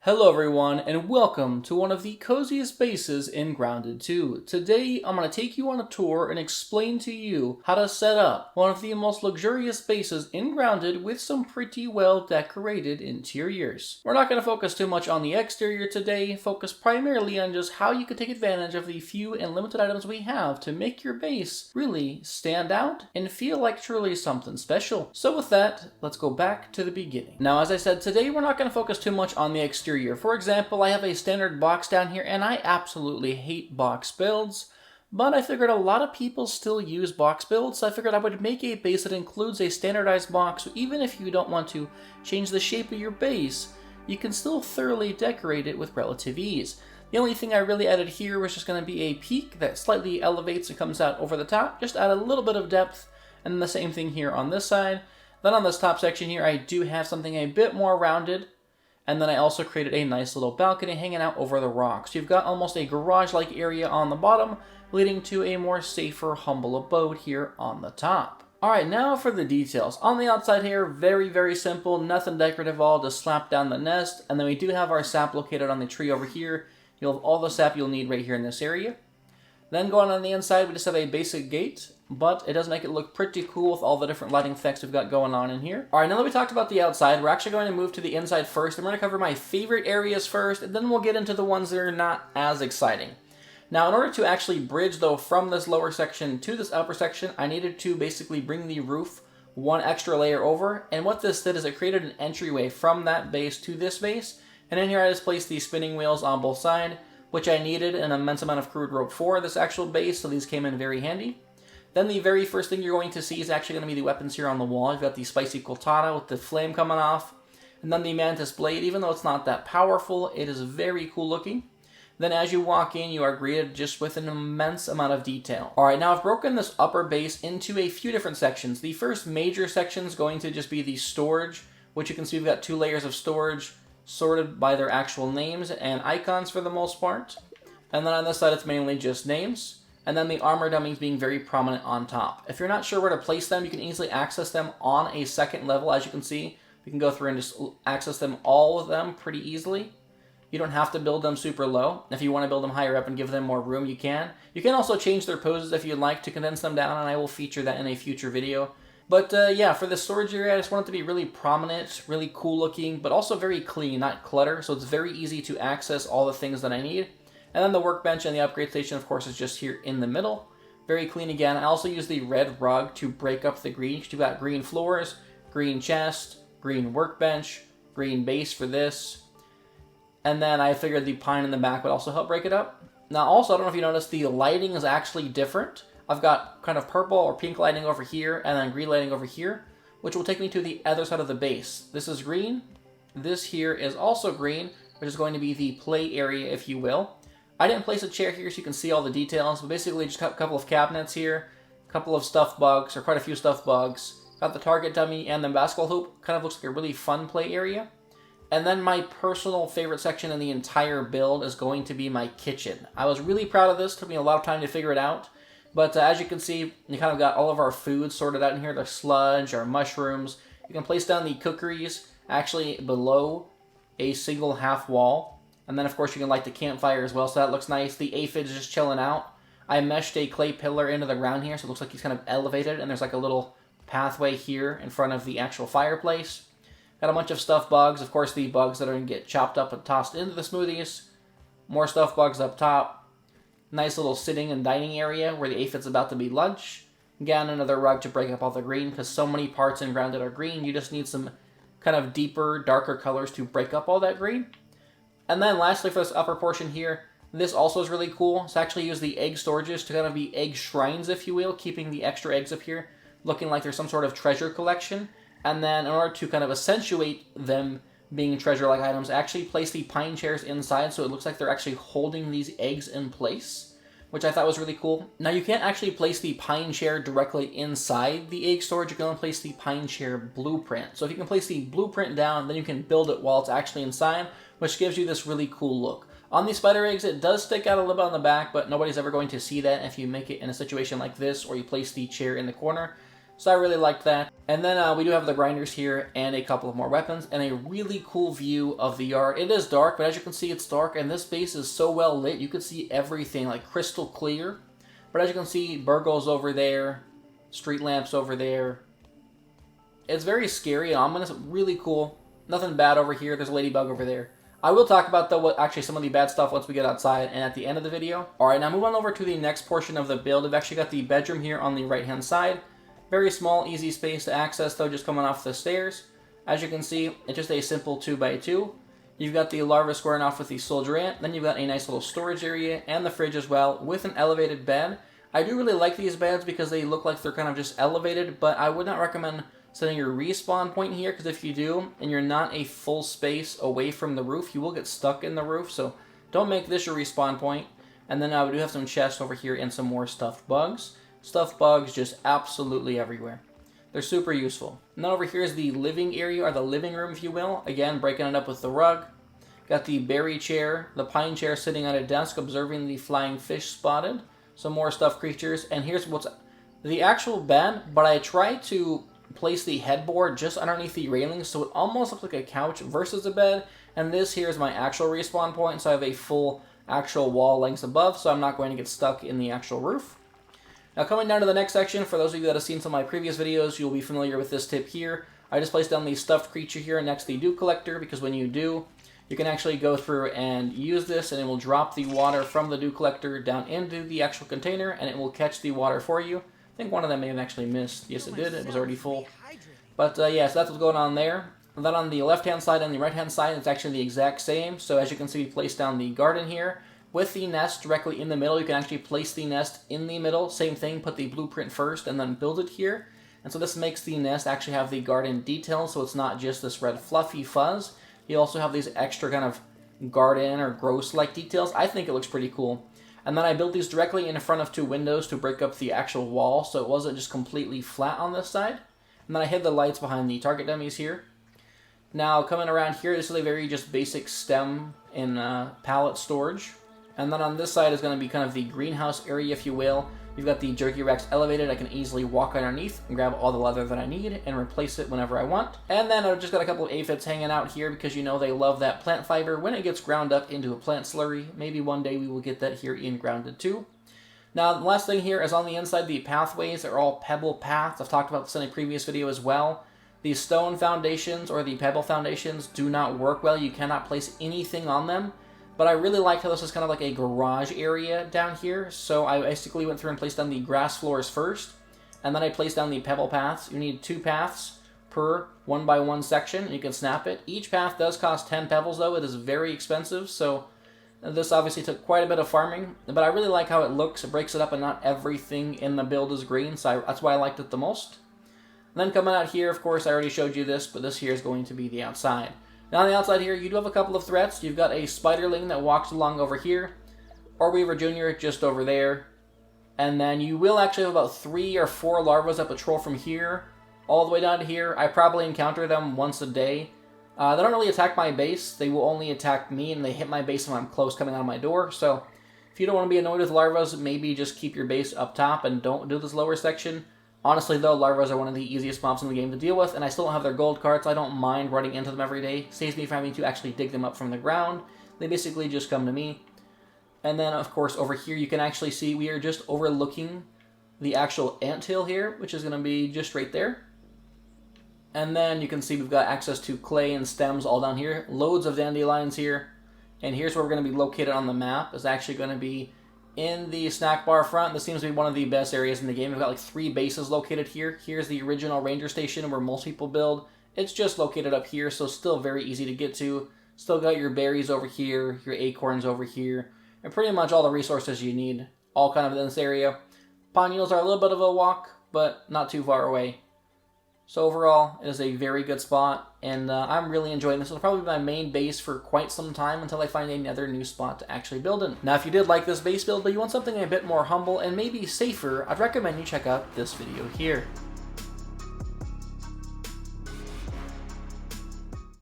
Hello everyone, and welcome to one of the coziest bases in Grounded 2. Today, I'm going to take you on a tour and explain to you how to set up one of the most luxurious bases in Grounded with some pretty well decorated interiors. We're not going to focus too much on the exterior today, focus primarily on just how you can take advantage of the few and limited items we have to make your base really stand out and feel like truly something special. So with that, let's go back to the beginning. Now, as I said, today we're not going to focus too much on the exterior. For example, I have a standard box down here, and I absolutely hate box builds, but I figured a lot of people still use box builds, so I figured I would make a base that includes a standardized box, so even if you don't want to change the shape of your base, you can still thoroughly decorate it with relative ease. The only thing I really added here was just going to be a peak that slightly elevates and comes out over the top, just add a little bit of depth, and the same thing here on this side. Then on this top section here, I do have something a bit more rounded. And then I also created a nice little balcony hanging out over the rocks. You've got almost a garage-like area on the bottom, leading to a more safer, humble abode here on the top. Alright, now for the details. On the outside here, very simple, nothing decorative at all, just slap down the nest. And then we do have our sap located on the tree over here. You'll have all the sap you'll need right here in this area. Then going on the inside, we just have a basic gate, but it does make it look pretty cool with all the different lighting effects we've got going on in here. Alright, now that we talked about the outside, we're actually going to move to the inside first. I'm going to cover my favorite areas first, and then we'll get into the ones that are not as exciting. Now, in order to actually bridge, though, from this lower section to this upper section, I needed to basically bring the roof one extra layer over, and what this did is it created an entryway from that base to this base, and in here I just placed these spinning wheels on both sides, which I needed an immense amount of crude rope for this actual base, so these came in very handy. Then the very first thing you're going to see is actually going to be the weapons here on the wall. You've got the spicy katana with the flame coming off, and then the mantis blade. Even though it's not that powerful, it is very cool looking. Then as you walk in, you are greeted just with an immense amount of detail. Alright, now I've broken this upper base into a few different sections. The first major section is going to just be the storage, which you can see we've got 2 layers of storage, sorted by their actual names and icons for the most part. And then on this side, it's mainly just names. And then the armor dummies being very prominent on top. If you're not sure where to place them, you can easily access them on a second level. As you can see, we can go through and just access them, all of them, pretty easily. You don't have to build them super low. If you want to build them higher up and give them more room, you can. You can also change their poses if you'd like to condense them down, and I will feature that in a future video. But yeah, for the storage area, I just want it to be really prominent, really cool looking, but also very clean, not clutter, so it's very easy to access all the things that I need. And then the workbench and the upgrade station, of course, is just here in the middle. Very clean again. I also use the red rug to break up the green. You've got green floors, green chest, green workbench, green base for this. And then I figured the pine in the back would also help break it up. Now also, I don't know if you noticed, the lighting is actually different. I've got kind of purple or pink lighting over here, and then green lighting over here, which will take me to the other side of the base. This is green. This here is also green, which is going to be the play area, if you will. I didn't place a chair here so you can see all the details, but basically just a couple of cabinets here, a couple of stuffed bugs, or quite a few stuffed bugs. Got the target dummy and the basketball hoop. Kind of looks like a really fun play area. And then my personal favorite section in the entire build is going to be my kitchen. I was really proud of this. Took me a lot of time to figure it out. But as you can see, you kind of got all of our food sorted out in here. The sludge, our mushrooms. You can place down the cookeries actually below a single half wall. And then, of course, you can light the campfire as well, so that looks nice. The aphid is just chilling out. I meshed a clay pillar into the ground here, so it looks like he's kind of elevated, and there's like a little pathway here in front of the actual fireplace. Got a bunch of stuffed bugs. Of course, the bugs that are going to get chopped up and tossed into the smoothies. More stuffed bugs up top. Nice little sitting and dining area where the aphid's about to be lunch. Again, another rug to break up all the green, because so many parts in Grounded are green. You just need some kind of deeper, darker colors to break up all that green. And then lastly, for this upper portion here, this also is really cool. It's actually use the egg storages to kind of be egg shrines, if you will, keeping the extra eggs up here, looking like there's some sort of treasure collection. And then in order to kind of accentuate them being treasure-like items, actually place the pine chairs inside so it looks like they're actually holding these eggs in place, which I thought was really cool. Now, you can't actually place the pine chair directly inside the egg storage. You can only place the pine chair blueprint. So if you can place the blueprint down, then you can build it while it's actually inside, which gives you this really cool look. On these spider eggs, it does stick out a little bit on the back, but nobody's ever going to see that if you make it in a situation like this, or you place the chair in the corner. So I really liked that. And then we do have the grinders here and a couple of more weapons and a really cool view of the yard. It is dark, but as you can see, it's dark, and this base is so well lit. You can see everything like crystal clear. But as you can see, burgles over there, street lamps over there. It's very scary and ominous, really cool. Nothing bad over here. There's a ladybug over there. I will talk about, though, actually some of the bad stuff once we get outside and at the end of the video. Alright, now move on over to the next portion of the build. We've actually got the bedroom here on the right-hand side. Very small, easy space to access, though, just coming off the stairs. As you can see, it's just a simple 2x2. You've got the larva squaring off with the soldier ant. Then you've got a nice little storage area and the fridge as well with an elevated bed. I do really like these beds because they look like they're kind of just elevated, but I would not recommend setting your respawn point here, because if you do, and you're not a full space away from the roof, you will get stuck in the roof, so don't make this your respawn point. And then we do have some chests over here and some more stuffed bugs. Stuffed bugs just absolutely everywhere. They're super useful. And then over here is the living area, or the living room, if you will. Again, breaking it up with the rug. Got the berry chair, the pine chair sitting at a desk observing the flying fish spotted. Some more stuffed creatures. And here's what's the actual bed, but I tried to place the headboard just underneath the railing, so it almost looks like a couch versus a bed. And this here is my actual respawn point, so I have a full actual wall length above, so I'm not going to get stuck in the actual roof. Now coming down to the next section, for those of you that have seen some of my previous videos, you'll be familiar with this tip here. I just placed down the stuffed creature here next to the dew collector, because when you do, you can actually go through and use this, and it will drop the water from the dew collector down into the actual container, and it will catch the water for you. I think one of them may have actually missed. Yes, it did. It was already full. But yeah, so that's what's going on there. And then on the left-hand side and the right-hand side, it's actually the exact same. So as you can see, we placed down the garden here with the nest directly in the middle. You can actually place the nest in the middle. Same thing, put the blueprint first and then build it here. And so this makes the nest actually have the garden details, so it's not just this red fluffy fuzz. You also have these extra kind of garden or gross-like details. I think it looks pretty cool. And then I built these directly in front of two windows to break up the actual wall, so it wasn't just completely flat on this side. And then I hid the lights behind the target dummies here. Now coming around here, this is a very just basic stem in pallet storage. And then on this side is going to be kind of the greenhouse area, if you will. You've got the jerky racks elevated. I can easily walk underneath and grab all the leather that I need and replace it whenever I want. And then I've just got a couple of aphids hanging out here because you know they love that plant fiber when it gets ground up into a plant slurry. Maybe one day we will get that here in Grounded too. Now the last thing here is on the inside, the pathways are all pebble paths. I've talked about this in a previous video as well. The stone foundations or the pebble foundations do not work well. You cannot place anything on them. But I really like how this is kind of like a garage area down here. So I basically went through and placed down the grass floors first. And then I placed down the pebble paths. You need 2 paths per 1x1 section. And you can snap it. Each path does cost 10 pebbles though. It is very expensive. So this obviously took quite a bit of farming. But I really like how it looks. It breaks it up and not everything in the build is green. So that's why I liked it the most. And then coming out here, of course, I already showed you this. But this here is going to be the outside. Now on the outside here, you do have a couple of threats. You've got a spiderling that walks along over here, or Weaver Jr. just over there. And then you will actually have about 3 or 4 larvas that patrol from here all the way down to here. I probably encounter them once a day. They don't really attack my base. They will only attack me, and they hit my base when I'm close coming out of my door. So if you don't want to be annoyed with larvas, maybe just keep your base up top and don't do this lower section. Honestly, though, larvas are one of the easiest mobs in the game to deal with, and I still don't have their gold cards. I don't mind running into them every day. Saves me from having to actually dig them up from the ground. They basically just come to me. And then, of course, over here, you can actually see we are just overlooking the actual anthill here, which is going to be just right there. And then you can see we've got access to clay and stems all down here. Loads of dandelions here. And here's where we're going to be located on the map. It's actually going to be in the snack bar front. This seems to be one of the best areas in the game. We've got like 3 bases located here. Here's the original ranger station where most people build. It's just located up here, so still very easy to get to. Still got your berries over here, your acorns over here, and pretty much all the resources you need, all kind of in this area. Pond needles are a little bit of a walk, but not too far away. So overall, it is a very good spot, and I'm really enjoying this. This will probably be my main base for quite some time until I find another new spot to actually build in. Now, if you did like this base build, but you want something a bit more humble and maybe safer, I'd recommend you check out this video here.